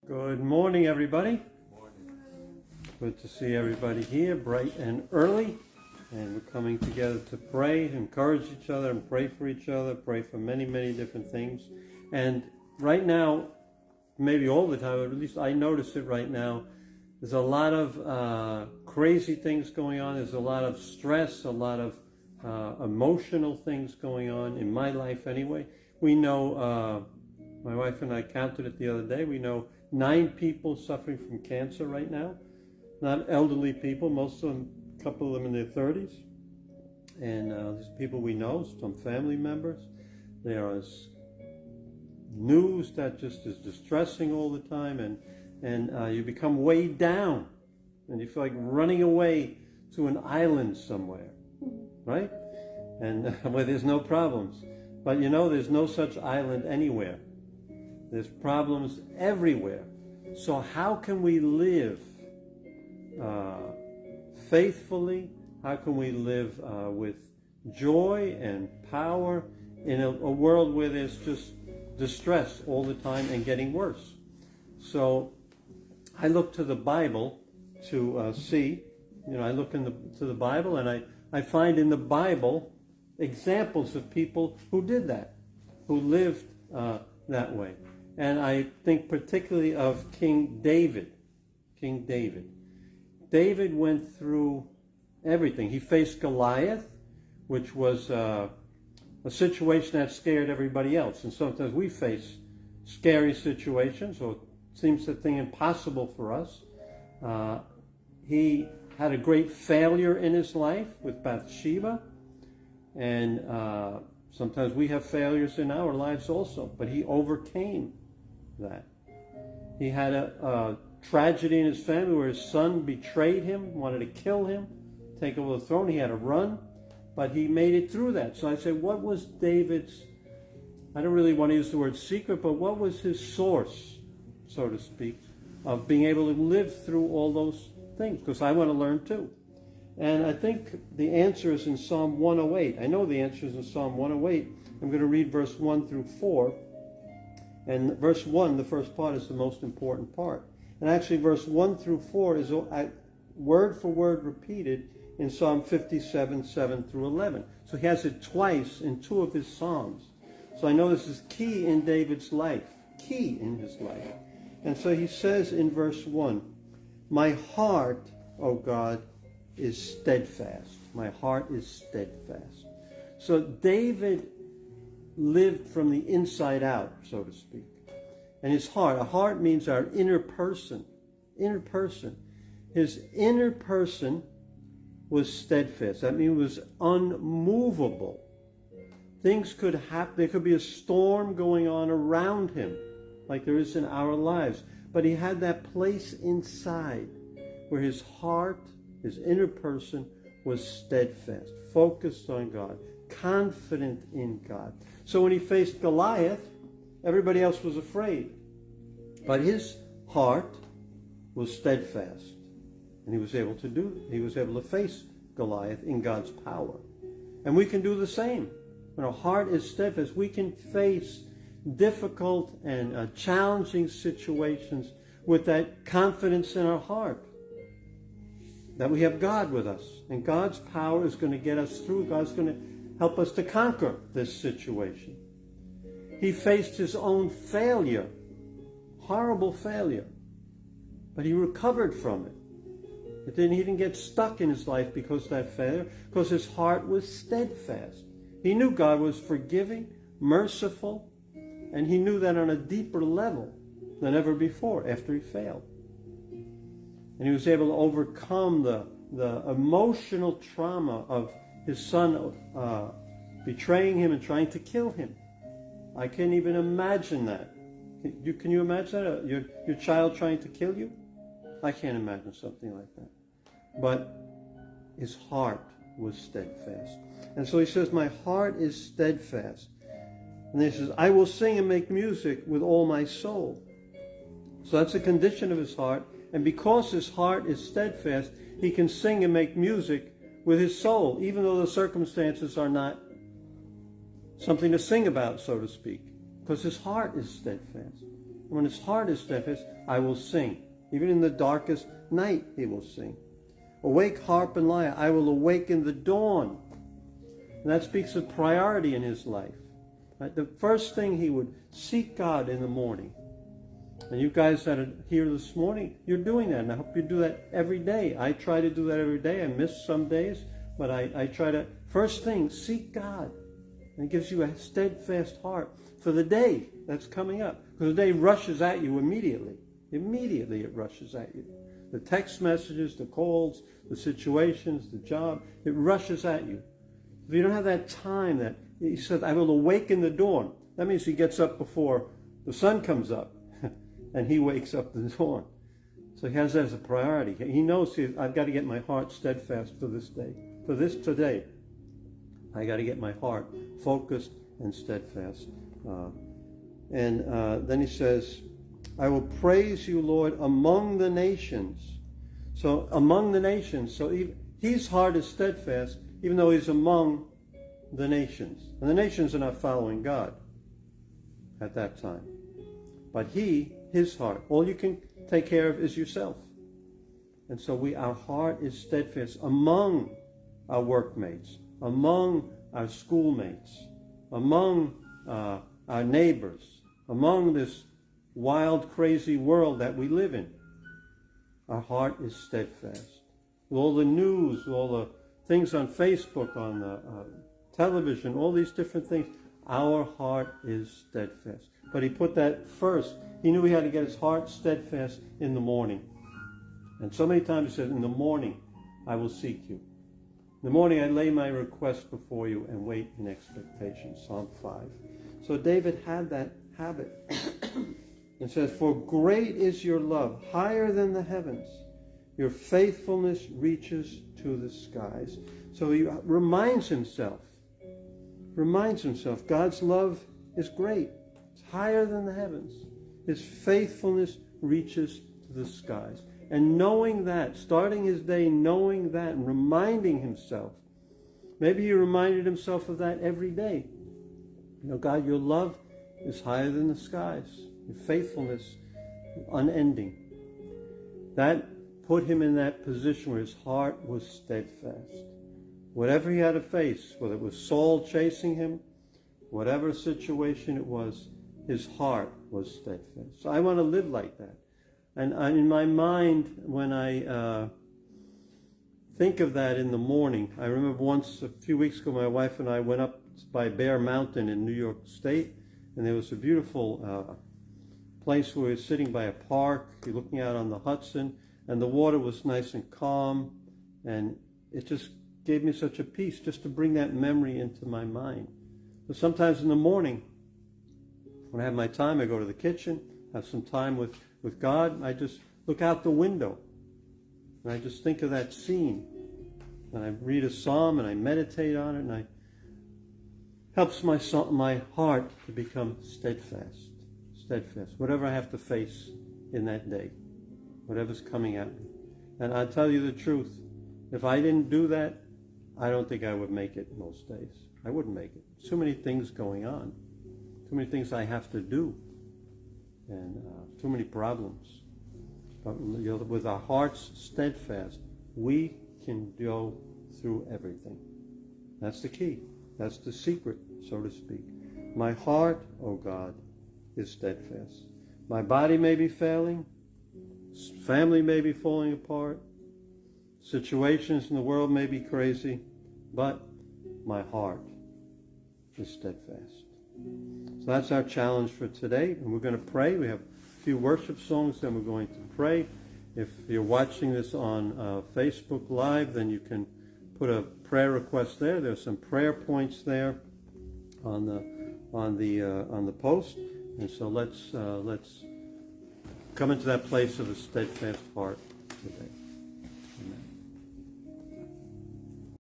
Good morning, everybody. Good to see everybody here, bright and early. And we're coming together to pray, encourage each other, and pray for each other, pray for many, many different things. And right now, maybe all the time, but at least I notice it right now, there's a lot of crazy things going on. There's a lot of stress, a lot of emotional things going on in my life anyway. We know, my wife and I counted it the other day, we know 9 people suffering from cancer right now. Not elderly people, most of them, a couple of them in their 30s. And these people we know, some family members. There is news that just is distressing all the time, and you become weighed down, and you feel like running away to an island somewhere, right? And where there's no problems. But you know, there's no such island anywhere. There's problems everywhere. So how can we live faithfully? How can we live with joy and power in a world where there's just distress all the time and getting worse? So I look to the Bible to see, I look to the Bible, and I find in the Bible examples of people who did that, who lived that way. And I think particularly of King David. King David. David went through everything. He faced Goliath, which was a situation that scared everybody else. And sometimes we face scary situations, or it seems the thing impossible for us. He had a great failure in his life with Bathsheba. And sometimes we have failures in our lives also. But he overcame that. He had a tragedy in his family where his son betrayed him, wanted to kill him, take over the throne. He had to run, but he made it through that. So I say, what was David's, I don't really want to use the word secret, but what was his source, so to speak, of being able to live through all those things? Because I want to learn too. And I think the answer is in Psalm 108. I know the answer is in Psalm 108. I'm going to read verse 1 through 4. And verse 1, the first part, is the most important part. And actually verse 1 through 4 is word for word repeated in Psalm 57, 7 through 11. So he has it twice in 2 of his Psalms. So I know this is key in David's life, key in his life. And so he says in verse 1, "My heart, O God, is steadfast." My heart is steadfast. So David lived from the inside out, so to speak. And his heart, a heart means our inner person. Inner person. His inner person was steadfast. That means it was unmovable. Things could happen. There could be a storm going on around him, like there is in our lives. But he had that place inside where his heart, his inner person, was steadfast, focused on God, confident in God. So when he faced Goliath, everybody else was afraid. But his heart was steadfast. And he was able to face Goliath in God's power. And we can do the same. When our heart is steadfast, we can face difficult and challenging situations with that confidence in our heart. That we have God with us. And God's power is going to get us through. God's going to help us to conquer this situation. He faced his own failure, horrible failure, but he recovered from it. He didn't get stuck in his life because of that failure, because his heart was steadfast. He knew God was forgiving, merciful, and he knew that on a deeper level than ever before after he failed. And he was able to overcome the emotional trauma of his son betraying him and trying to kill him. I can't even imagine that. Can you imagine that? Your child trying to kill you? I can't imagine something like that. But his heart was steadfast. And so he says, my heart is steadfast. And then he says, I will sing and make music with all my soul. So that's a condition of his heart. And because his heart is steadfast, he can sing and make music with his soul, even though the circumstances are not something to sing about, so to speak, because his heart is steadfast. When his heart is steadfast, I will sing. Even in the darkest night, he will sing. Awake, harp and lyre, I will awaken the dawn. And that speaks of priority in his life. Right? The first thing he would seek God in the morning. And you guys that are here this morning, you're doing that. And I hope you do that every day. I try to do that every day. I miss some days. But I try to, first thing, seek God. And it gives you a steadfast heart for the day that's coming up. Because the day rushes at you immediately. Immediately it rushes at you. The text messages, the calls, the situations, the job, it rushes at you. If you don't have that time that, he said, I will awaken the dawn. That means he gets up before the sun comes up. And he wakes up the dawn. So he has that as a priority. He knows I've got to get my heart steadfast for this day. For this today, I got to get my heart focused and steadfast. Then he says, I will praise you, Lord, among the nations. So among the nations. So his heart is steadfast, even though he's among the nations. And the nations are not following God at that time. But his heart, all you can take care of is yourself. And so our heart is steadfast among our workmates, among our schoolmates, among our neighbors, among this wild, crazy world that we live in. Our heart is steadfast. With all the news, all the things on Facebook, on the television, all these different things, our heart is steadfast. But he put that first. He knew he had to get his heart steadfast in the morning. And so many times he said, in the morning I will seek you. In the morning I lay my request before you and wait in expectation. Psalm 5. So David had that habit. It says, for great is your love, higher than the heavens. Your faithfulness reaches to the skies. So he reminds himself, God's love is great. It's higher than the heavens. His faithfulness reaches to the skies. And knowing that, starting his day knowing that and reminding himself, maybe he reminded himself of that every day. God, your love is higher than the skies. Your faithfulness unending. That put him in that position where his heart was steadfast. Whatever he had to face, whether it was Saul chasing him, whatever situation it was, his heart was steadfast. So I want to live like that. And in my mind, when I think of that in the morning, I remember once, a few weeks ago, my wife and I went up by Bear Mountain in New York State, and there was a beautiful place where we were sitting by a park, looking out on the Hudson, and the water was nice and calm, and it just gave me such a peace just to bring that memory into my mind. But sometimes in the morning, when I have my time, I go to the kitchen, have some time with God. I just look out the window, and I just think of that scene, and I read a psalm, and I meditate on it, and it helps my heart to become steadfast. Whatever I have to face in that day, whatever's coming at me. And I'll tell you the truth, if I didn't do that, I don't think I would make it most days. I wouldn't make it. Too many things going on. Too many things I have to do. And too many problems. But with our hearts steadfast, we can go through everything. That's the key. That's the secret, so to speak. My heart, oh God, is steadfast. My body may be failing. Family may be falling apart. Situations in the world may be crazy. But my heart is steadfast. So that's our challenge for today. And we're going to pray. We have a few worship songs, then we're going to pray. If you're watching this on Facebook Live, then you can put a prayer request there. There's some prayer points there on the post. And so let's come into that place of a steadfast heart today.